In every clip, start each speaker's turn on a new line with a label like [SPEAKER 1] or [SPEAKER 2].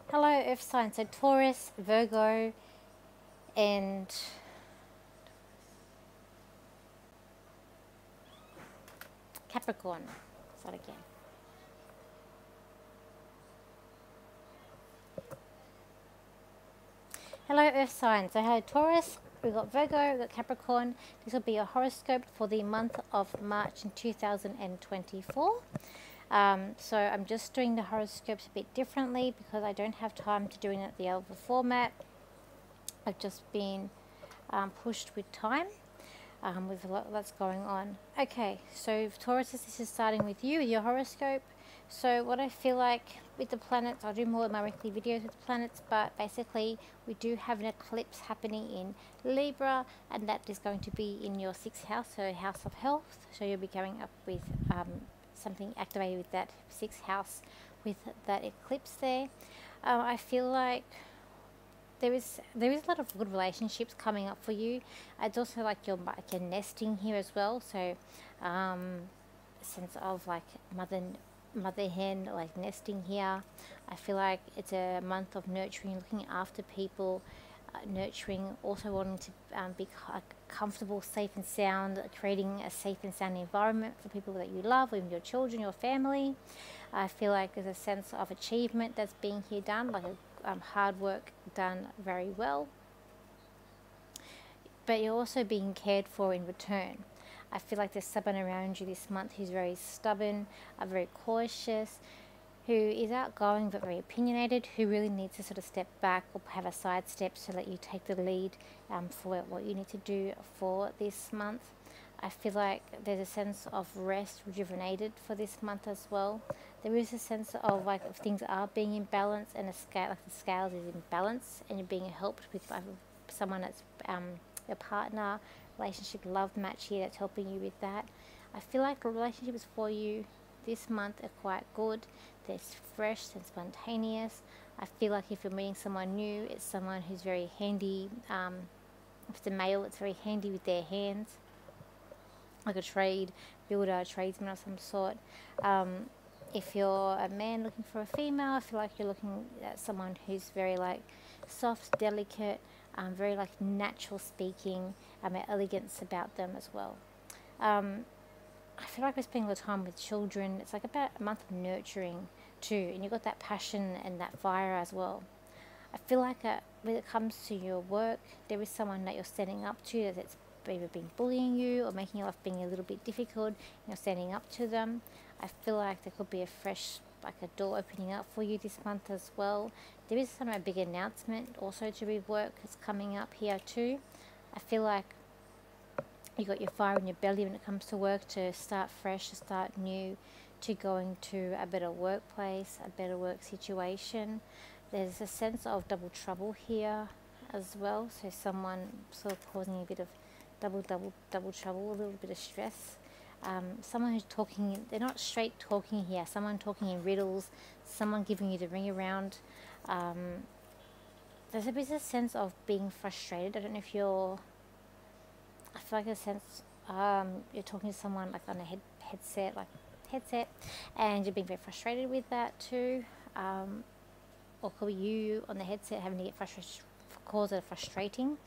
[SPEAKER 1] Hello Earth signs, so Taurus, Virgo and Capricorn. Start again. Hello Earth signs, so hello Taurus, we've got Virgo, we've got Capricorn. This will be a horoscope for the month of March in 2024. So I'm just doing the horoscopes a bit differently because I don't have time to doing it the other format. I've just been pushed with time with a lot that's going on. Okay, so Taurus, this is starting with you, your horoscope. So what I feel like with the planets, I'll do more of my weekly videos with the planets, but basically we do have an eclipse happening in Libra, and that is going to be in your 6th house, so house of health. So you'll be going up with something activated with that 6th house with that eclipse there. I feel like there is a lot of good relationships coming up for you. It's also like you're nesting here as well, so sense of like mother hen, like nesting here. I feel like it's a month of nurturing, looking after people, nurturing, also wanting to be comfortable, safe and sound, creating a safe and sound environment for people that you love, even your children, your family. I feel like there's a sense of achievement that's being here done, like hard work done very well, but you're also being cared for in return. I feel like there's someone around you this month who's very stubborn, very cautious, who is outgoing but very opinionated, who really needs to sort of step back or have a side step to let you take the lead for what you need to do for this month. I feel like there's a sense of rest, rejuvenated for this month as well. There is a sense of like if things are being in balance and a scale, like the scales is in balance, and you're being helped with someone that's your partner, relationship, love match here that's helping you with that. I feel like the relationships for you this month are quite good. They're fresh and spontaneous. I feel like if you're meeting someone new, it's someone who's very handy. If it's a male, it's very handy with their hands, like a trade builder, tradesman of some sort. If you're a man looking for a female, I feel like you're looking at someone who's very like soft, delicate, very like natural speaking, elegance about them as well. I feel like we're spending a lot of time with children. It's like about a month of nurturing too, and you've got that passion and that fire as well. I feel like when it comes to your work, there is someone that you're standing up to that's either been bullying you or making your life being a little bit difficult, and you're standing up to them. I feel like there could be a fresh, like a door opening up for you this month as well. There is a big announcement also to be work that's coming up here too. I feel like you got your fire in your belly when it comes to work, to start fresh, to start new, to going to a better workplace, a better work situation. There's a sense of double trouble here as well, so someone sort of causing a bit of double trouble, a little bit of stress. Someone who's talking, they're not straight talking here, someone talking in riddles, someone giving you the ring around. There's a bit of a sense of being frustrated. I don't know if I feel like a sense you're talking to someone like on a headset, and you're being very frustrated with that too. Or could be you on the headset having to get frustrated, cause it frustrating.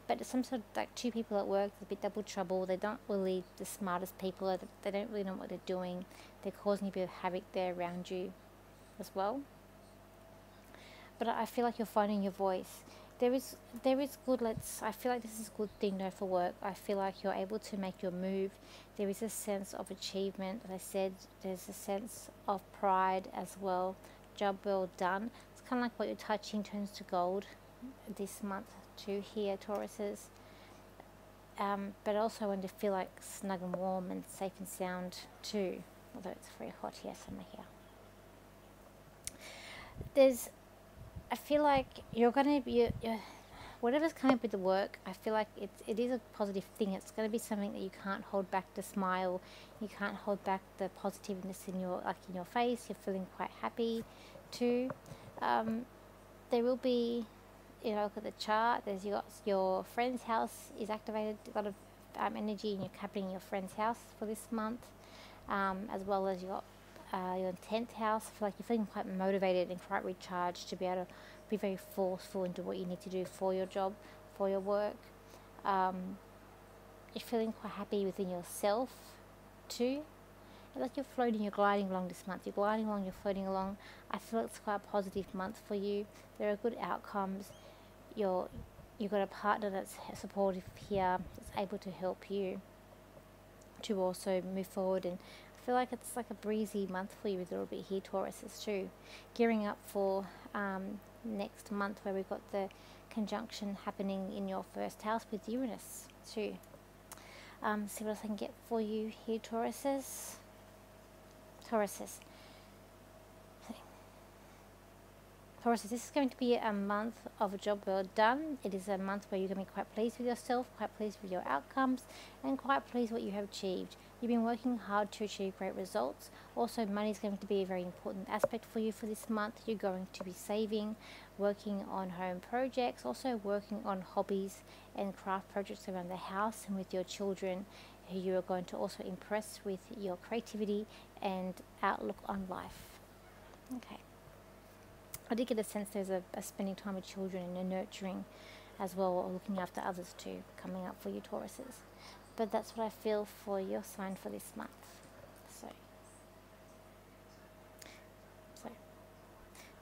[SPEAKER 1] But it's some sort of like two people at work, there's a bit double trouble. They don't really the smartest people. They don't really know what they're doing. They're causing a bit of havoc there around you as well. But I feel like you're finding your voice. There is good. I feel like this is a good thing though for work. I feel like you're able to make your move. There is a sense of achievement. As I said, there's a sense of pride as well. Job well done. It's kind of like what you're touching turns to gold this month too here, Tauruses. But also want to feel like snug and warm and safe and sound too, although it's very hot here, summer here. I feel like you're going to be, whatever's coming up with the work, I feel like it is a positive thing. It's going to be something that you can't hold back the smile. You can't hold back the positiveness in your face. You're feeling quite happy too. There will be, look at the chart. You got your friend's house is activated. A lot of energy in happening in your friend's house for this month, as well as you got your 10th house. I feel like you're feeling quite motivated and quite recharged to be able to be very forceful into what you need to do for your job, for your work. You're feeling quite happy within yourself too. Like you're floating, you're gliding along this month. You're gliding along, you're floating along. I feel it's quite a positive month for you. There are good outcomes. You've got a partner that's supportive here, that's able to help you to also move forward. And I feel like it's like a breezy month for you with a little bit here, Tauruses too. Gearing up for next month, where we've got the conjunction happening in your first house with Uranus too. See what else I can get for you here, Tauruses. Tauruses, this is going to be a month of a job well done. It is a month where you're going to be quite pleased with yourself, quite pleased with your outcomes, and quite pleased with what you have achieved. You've been working hard to achieve great results. Also, money is going to be a very important aspect for you for this month. You're going to be saving, working on home projects, also working on hobbies and craft projects around the house and with your children, who you are going to also impress with your creativity and outlook on life. Okay. I did get a sense there's a spending time with children and a nurturing as well, or looking after others too, coming up for you, Tauruses. But that's what I feel for your sign for this month. So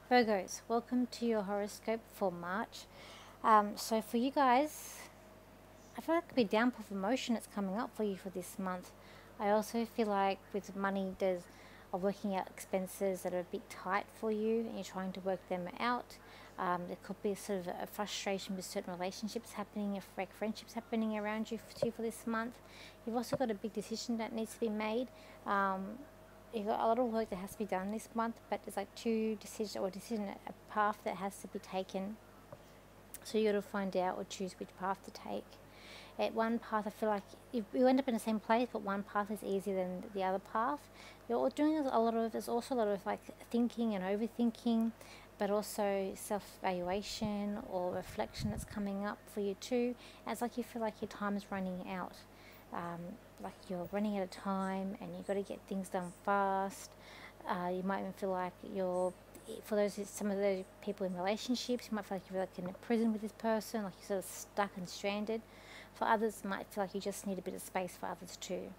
[SPEAKER 1] Virgos, welcome to your horoscope for March. So for you guys, I feel like it could be a downpour of emotion that's coming up for you for this month. I also feel like with money, there's working out expenses that are a bit tight for you, and you're trying to work them out. There could be sort of a frustration with certain relationships happening, friendships happening around you too for this month. You've also got a big decision that needs to be made. You've got a lot of work that has to be done this month, but there's like two decisions, or a path that has to be taken. So you got to find out or choose which path to take. At one path, I feel like you end up in the same place, but one path is easier than the other path. You're doing there's also a lot of like thinking and overthinking, but also self-evaluation or reflection that's coming up for you too. And it's like you feel like your time is running out. Like you're running out of time and you've got to get things done fast. You might even feel like some of those people in relationships, you might feel like you're like in a prison with this person, like you're sort of stuck and stranded. For others, it might feel like you just need a bit of space for others too.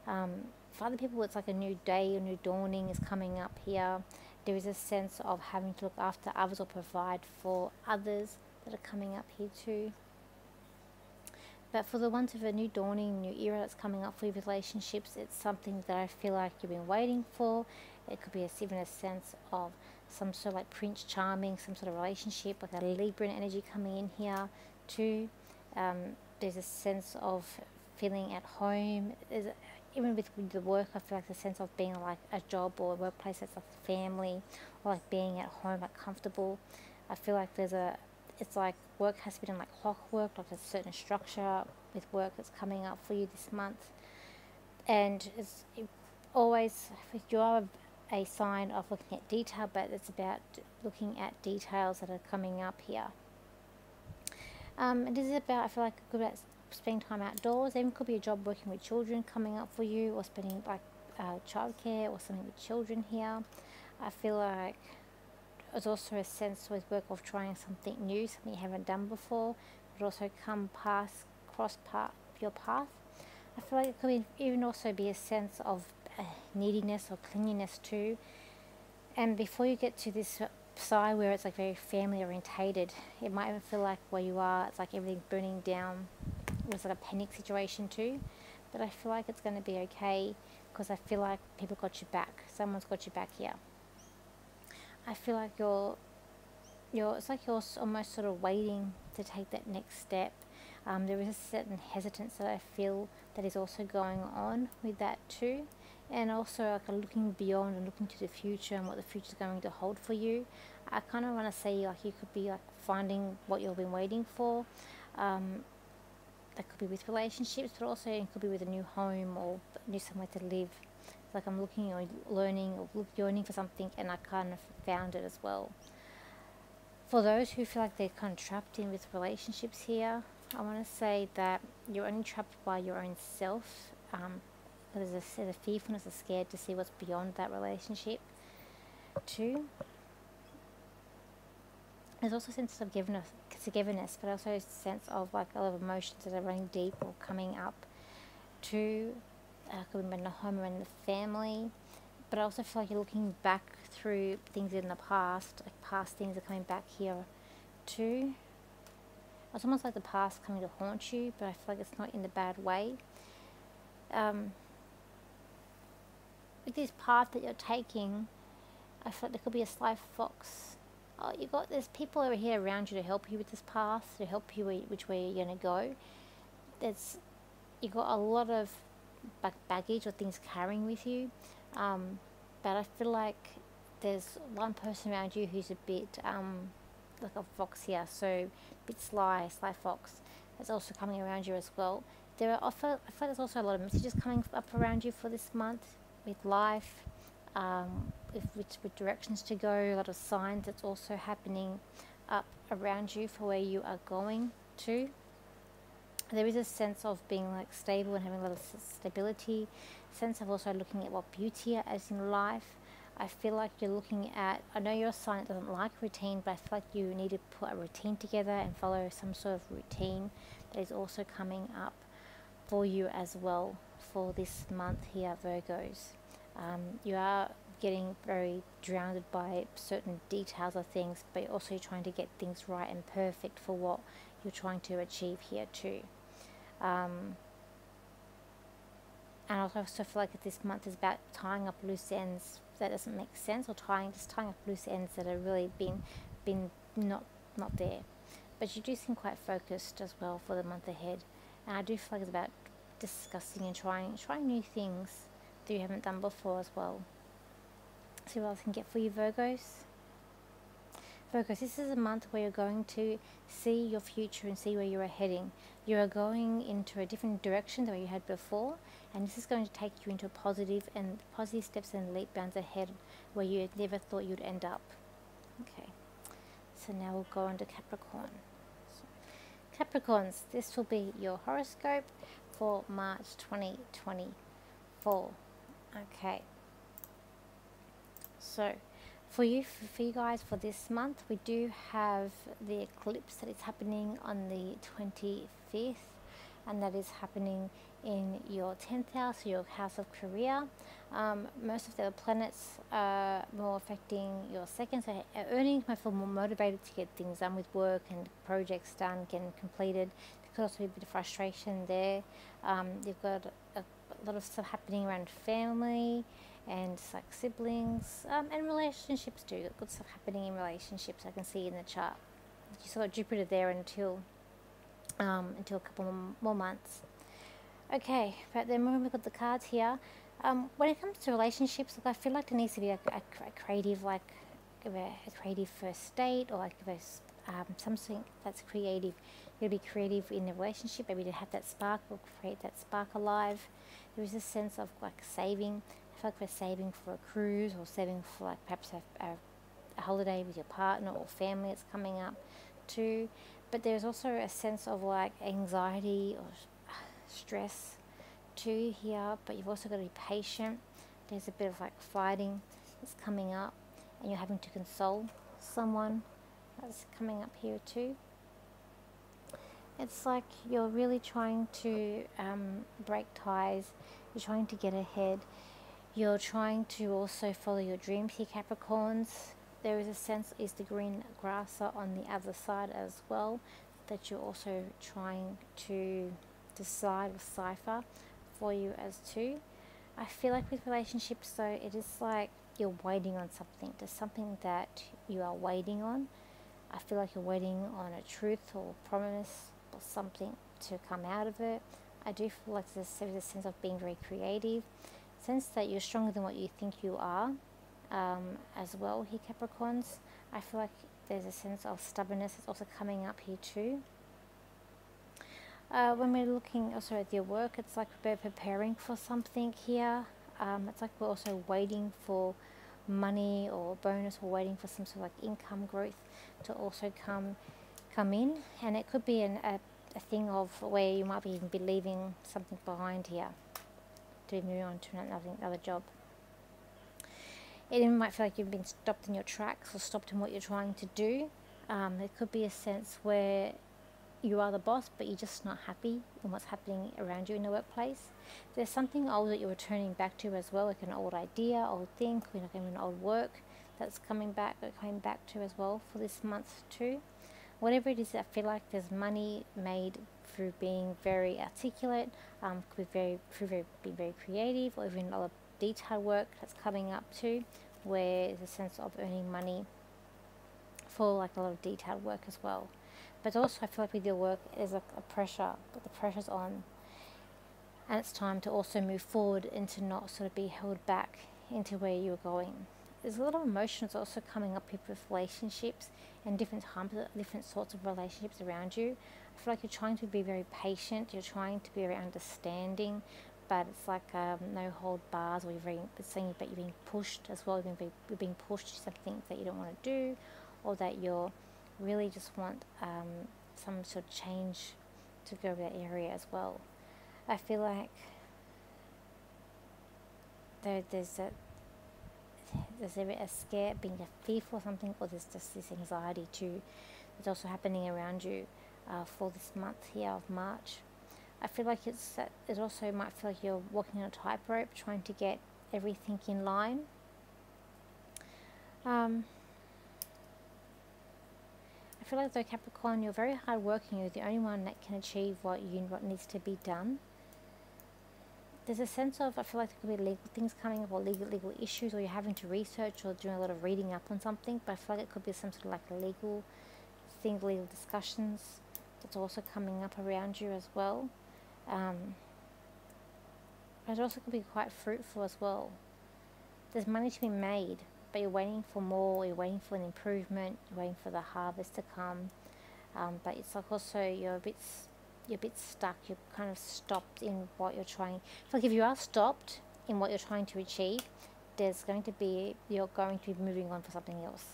[SPEAKER 1] For other people, it's like a new day, a new dawning is coming up here. There is a sense of having to look after others or provide for others that are coming up here too. But for the ones of a new dawning, new era that's coming up for your relationships, it's something that I feel like you've been waiting for. It could be even a sense of some sort of like Prince Charming, some sort of relationship, like a Libran energy coming in here too. There's a sense of feeling at home. Even with the work, I feel like the sense of being like a job or a workplace that's like family, or like being at home, like comfortable. I feel like it's like work has to be done like clockwork, like a certain structure with work that's coming up for you this month. And you are a sign of looking at detail, but it's about looking at details that are coming up here. It is about, I feel like, good about spending time outdoors. Even could be a job working with children coming up for you, or spending like childcare or something with children here. I feel like there's also a sense with work of trying something new, something you haven't done before, but also cross your path. I feel like it could even also be a sense of neediness or clinginess too. And before you get to this side where it's like very family orientated, it might even feel like where you are, it's like everything burning down. It's like a panic situation too. But I feel like it's going to be okay, because I feel like people got your back. Someone's got your back here. I feel like it's like you're almost sort of waiting to take that next step. There is a certain hesitance that I feel that is also going on with that too. And also like looking beyond and looking to the future and what the future is going to hold for you. I kind of want to say like you could be like finding what you've been waiting for. That could be with relationships, but also it could be with a new home or new somewhere to live. It's like I'm looking or learning or yearning for something, and I kind of found it as well. For those who feel like they're kind of trapped in with relationships here, I want to say that you're only trapped by your own self. there's a fearfulness, a scared to see what's beyond that relationship. 2, there's also a sense of togetherness, but also a sense of like a lot of emotions that are running deep or coming up. 2, could be in the home or in the family, but I also feel like you're looking back through things in the past, like past things are coming back here. 2, it's almost like the past coming to haunt you, but I feel like it's not in the bad way. With this path that you're taking, I feel like there could be a sly fox. Oh, there's people over here around you to help you with this path, to help you which way you're going to go. You got a lot of baggage or things carrying with you, but I feel like there's one person around you who's a bit like a fox here, so a bit sly fox that's also coming around you as well. I feel like there's also a lot of messages coming up around you for this month with life, with directions to go, a lot of signs that's also happening up around you for where you are going to. There is a sense of being like stable and having a lot of stability, sense of also looking at what beauty is in life. I feel like you're looking at, I know you're a sign that doesn't like routine, but I feel like you need to put a routine together and follow some sort of routine that is also coming up for you as well for this month here, Virgos. You are getting very drowned by certain details of things, but you're also trying to get things right and perfect for what you're trying to achieve here too. And I also feel like this month is about tying up loose ends that doesn't make sense, or just tying up loose ends that are really been not there. But you do seem quite focused as well for the month ahead, and I do feel like it's about discussing and trying new things that you haven't done before as well. See what else I can get for you, Virgos. Virgos, this is a month where you're going to see your future and see where you are heading. You are going into a different direction than what you had before, and this is going to take you into positive steps and leap bounds ahead where you never thought you'd end up. Okay, so now we'll go on to Capricorn. So, Capricorns, this will be your horoscope for March 2024. Okay, so for you guys, for this month, we do have the eclipse that is happening on the 25th, and that is happening in your 10th house, your house of career. Most of the other planets are more affecting your second, so earnings might feel more motivated to get things done with work and projects done, getting completed. There could also be a bit of frustration there. You've got a lot of stuff happening around family and like siblings, and relationships too. Good stuff happening in relationships, I can see in the chart. You saw Jupiter there until a couple more months. Okay, but then when we look at the cards here, when it comes to relationships, look, I feel like there needs to be a creative, like a creative first date, or like something that's creative. You'll be creative in the relationship, maybe to have that spark or create that spark alive. There is a sense of like saving. I feel like we're saving for a cruise, or saving for like perhaps a holiday with your partner or family that's coming up too. But there's also a sense of like anxiety or stress too here, but you've also got to be patient. There's a bit of like fighting that's coming up, and you're having to console someone that's coming up here too. It's like you're really trying to break ties, you're trying to get ahead, you're trying to also follow your dreams here, Capricorns. There is a sense, is the green grasser on the other side as well, that you're also trying to decide or cipher for you as too. I feel like with relationships though, it is like you're waiting on something. There's something that you are waiting on. I feel like you're waiting on a truth or promise or something to come out of it. I do feel like there's a sense of being very creative, sense that you're stronger than what you think you are as well here, Capricorns. I feel like there's a sense of stubbornness that's also coming up here too. When we're looking also at your work, it's like we're preparing for something here. It's like we're also waiting for money or bonus, or waiting for some sort of like income growth to also come in, and it could be a thing of where you might be even be leaving something behind here to be moving on to another job. It even might feel like you've been stopped in your tracks or stopped in what you're trying to do. There could be a sense where you are the boss, but you're just not happy in what's happening around you in the workplace. There's something old that you're returning back to as well, like an old idea, old thing, an old work that's coming back to as well for this month too. Whatever it is, I feel like there's money made through being very articulate, could be being very creative, or even a lot of detailed work that's coming up too, where there's a sense of earning money for like a lot of detailed work as well. But also I feel like with your work there's like a pressure, but the pressure's on, and it's time to also move forward and to not sort of be held back into where you're going. There's a lot of emotions also coming up with relationships and different sorts of relationships around you. I feel like you're trying to be very patient, you're trying to be very understanding, but it's like no hold bars, or it's saying that you're being pushed as well. You're being pushed to something that you don't want to do, or that you're really just want some sort of change to go over that area as well. I feel like there's a scare, being a fearful or something, or there's just this anxiety too that's also happening around you for this month here of March. I feel like it also might feel like you're walking on a tightrope, trying to get everything in line. I feel like though Capricorn, you're very hard working. You're the only one that can achieve what needs to be done. There's a sense of, I feel like there could be legal things coming up, or legal issues, or you're having to research or doing a lot of reading up on something, but I feel like it could be some sort of like a legal thing, legal discussions that's also coming up around you as well. But it also could be quite fruitful as well. There's money to be made, but you're waiting for more, you're waiting for an improvement, you're waiting for the harvest to come. But it's like also you're a bit stuck, you're kind of stopped in what you're trying. I feel like if you are stopped in what you're trying to achieve, you're going to be moving on for something else.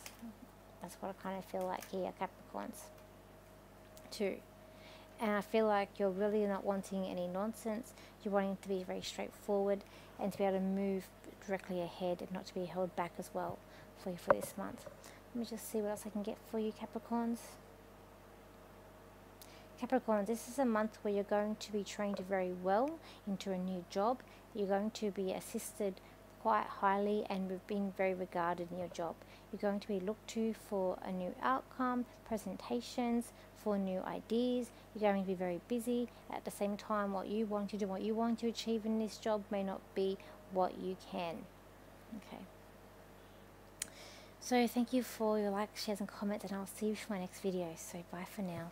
[SPEAKER 1] That's what I kind of feel like here, Capricorns too. And I feel like you're really not wanting any nonsense. You're wanting to be very straightforward and to be able to move directly ahead and not to be held back as well for you for this month. Let me just see what else I can get for you, Capricorns. Capricorn, this is a month where you're going to be trained very well into a new job. You're going to be assisted quite highly and being very regarded in your job. You're going to be looked to for a new outcome, presentations, for new ideas. You're going to be very busy. At the same time, what you want to do, what you want to achieve in this job may not be what you can. Okay. So thank you for your likes, shares and comments, and I'll see you for my next video. So bye for now.